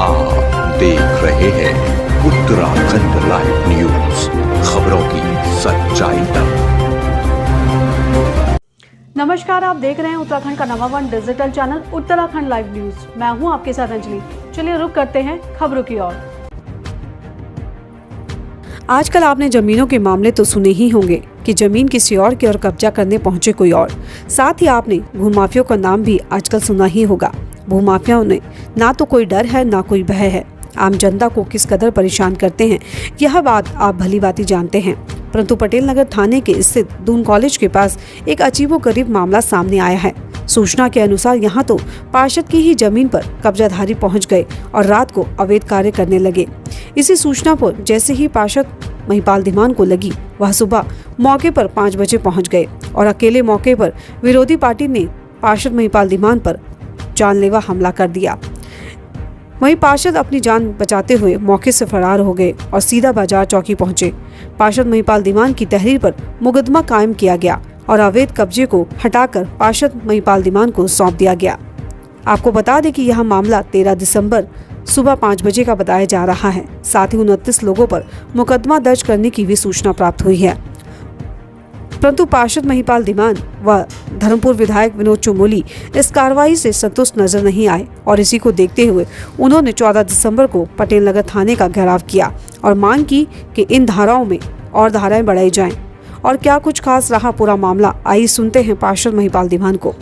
आप देख रहे हैं उत्तराखंड लाइव न्यूज, खबरों की सच्चाई तक। नमस्कार, आप देख रहे हैं उत्तराखंड का number 1 digital channel Uttarakhand live news. मैं हूं आपके साथ अंजलि। चलिए रुक करते हैं खबरों की ओर। आजकल आपने जमीनों के मामले तो सुने ही होंगे कि जमीन किसी और की ओर कब्जा करने पहुंचे कोई और। साथ ही आपने भूमाफियों का नाम भी आजकल सुना ही होगा। भूमाफियाओं ने ना तो कोई डर है ना कोई भय है। आम जनता को किस कदर परेशान करते हैं यह बात आप भलीभांति जानते हैं। परंतु पटेल नगर थाने के स्थित दून कॉलेज के पास एक अजीबोगरीब मामला सामने आया है। सूचना के अनुसार यहां तो पार्षद की ही जमीन पर कब्जाधारी पहुंच गए और रात को अवैध कार्य करने लगे। इसी सूचना पर जैसे ही पार्षद महिपाल धीमान को लगी, वह सुबह मौके पर 5 बजे पहुंच गए और अकेले मौके पर विरोधी पार्टी ने पार्षद महिपाल धीमान पर जानलेवा हमला कर दिया। वहीं पार्षद अपनी जान बचाते हुए मौके से फरार हो गए और सीधा बाजार चौकी पहुंचे। पार्षद महिपाल धीमान की तहरीर पर मुकदमा कायम किया गया और अवैध कब्जे को हटाकर पार्षद महिपाल धीमान को सौंप दिया गया। आपको बता दें कि यह मामला 13 दिसंबर सुबह 5 बजे का बताया जा रहा है। साथ ही 29 लोगों पर मुकदमा दर्ज करने की भी सूचना प्राप्त हुई है। परंतु पार्षद महिपाल धीमान व धर्मपुर विधायक विनोद चमोली इस कार्रवाई से संतुष्ट नजर नहीं आए और इसी को देखते हुए उन्होंने 14 दिसंबर को पटेल नगर थाने का घेराव किया और मांग की कि इन धाराओं में और धाराएं बढ़ाई जाएं। और क्या कुछ खास रहा पूरा मामला, आइए सुनते हैं पार्षद महिपाल धीमान को।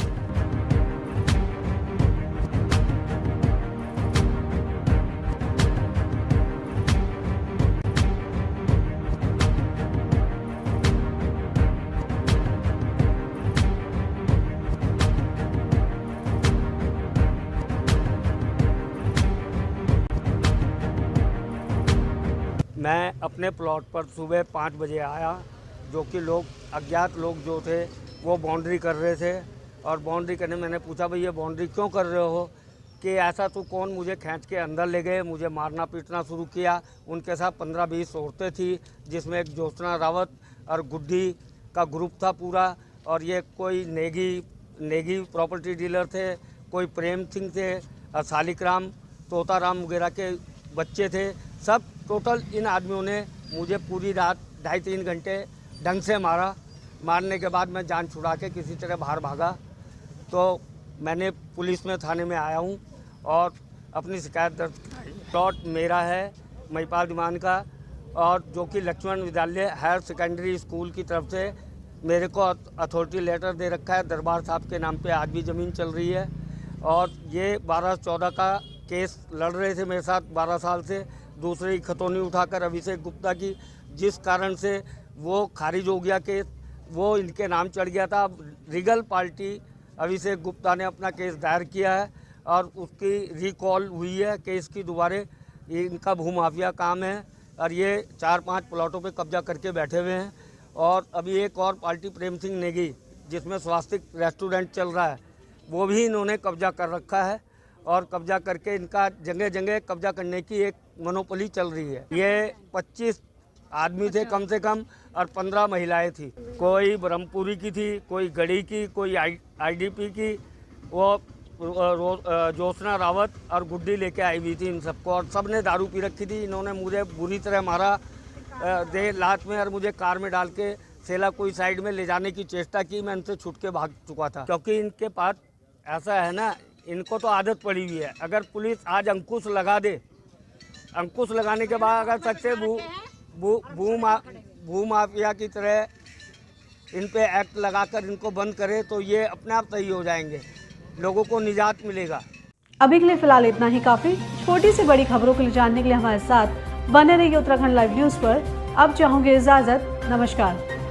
मैं अपने प्लॉट पर सुबह 5 बजे आया, जो कि अज्ञात लोग जो थे वो बाउंड्री कर रहे थे। और बाउंड्री करने मैंने पूछा, भाई ये बाउंड्री क्यों कर रहे हो, कि ऐसा तो कौन, मुझे खींच के अंदर ले गए, मुझे मारना पीटना शुरू किया। उनके साथ 15-20 औरतें थी, जिसमें एक ज्योत्सना रावत और गुड्डी का ग्रुप था पूरा। और ये कोई नेगी प्रॉपर्टी डीलर थे, कोई प्रेम सिंह थे, शालिग्राम तोताराम वगैरह के बच्चे थे। सब टोटल इन आदमियों ने मुझे पूरी रात 2.5-3 घंटे ढंग से मारा। मारने के बाद मैं जान छुड़ा के किसी तरह बाहर भागा। तो मैंने पुलिस में थाने में आया हूँ और अपनी शिकायत दर्ज कराई। प्लॉट मेरा है महिपाल धीमान का, और जो कि लक्ष्मण विद्यालय हायर सेकेंडरी स्कूल की तरफ से मेरे को अथॉरिटी लेटर दे रखा है। दरबार साहब के नाम पे आज भी ज़मीन चल रही है। और ये 12-14 का केस लड़ रहे थे मेरे साथ 12 साल से। दूसरी खतौनी उठाकर अभिषेक गुप्ता की, जिस कारण से वो खारिज हो गया केस, वो इनके नाम चढ़ गया था। रीगल पार्टी अभिषेक गुप्ता ने अपना केस दायर किया है और उसकी रिकॉल हुई है केस की दोबारे। इनका भूमाफिया काम है और ये 4-5 प्लॉटों पे कब्जा करके बैठे हुए हैं। और अभी एक और पार्टी प्रेम सिंह नेगी, जिसमें स्वास्तिक रेस्टोरेंट चल रहा है, वो भी इन्होंने कब्जा कर रखा है। और कब्जा करके इनका जगह जगह कब्जा करने की एक मोनोपोली चल रही है। ये 25 आदमी थे कम से कम और 15 महिलाएं थी। कोई ब्रह्मपुरी की थी, कोई गढ़ी की, कोई आईडीपी की। वो ज्योत्सना रावत और गुड्डी लेके आई हुई थी इन सबको, और सब ने दारू पी रखी थी। इन्होंने मुझे बुरी तरह मारा देर लात में और मुझे कार में डाल के सेला कोई साइड में ले जाने की चेष्टा की। मैं इनसे छूट के भाग चुका था, क्योंकि इनके पास ऐसा है ना, इनको तो आदत पड़ी हुई है। अगर पुलिस आज अंकुश लगा दे, अंकुश लगाने के बाद अगर सच्चे भूमाफिया की तरह इन पे एक्ट लगाकर इनको बंद करे, तो ये अपने आप सही हो जाएंगे, लोगों को निजात मिलेगा। अभी के लिए फिलहाल इतना ही काफी। छोटी से बड़ी खबरों के लिए जानने के लिए हमारे साथ बने रहिए उत्तराखंड लाइव न्यूज पर। अब चाहूंगी इजाजत, नमस्कार।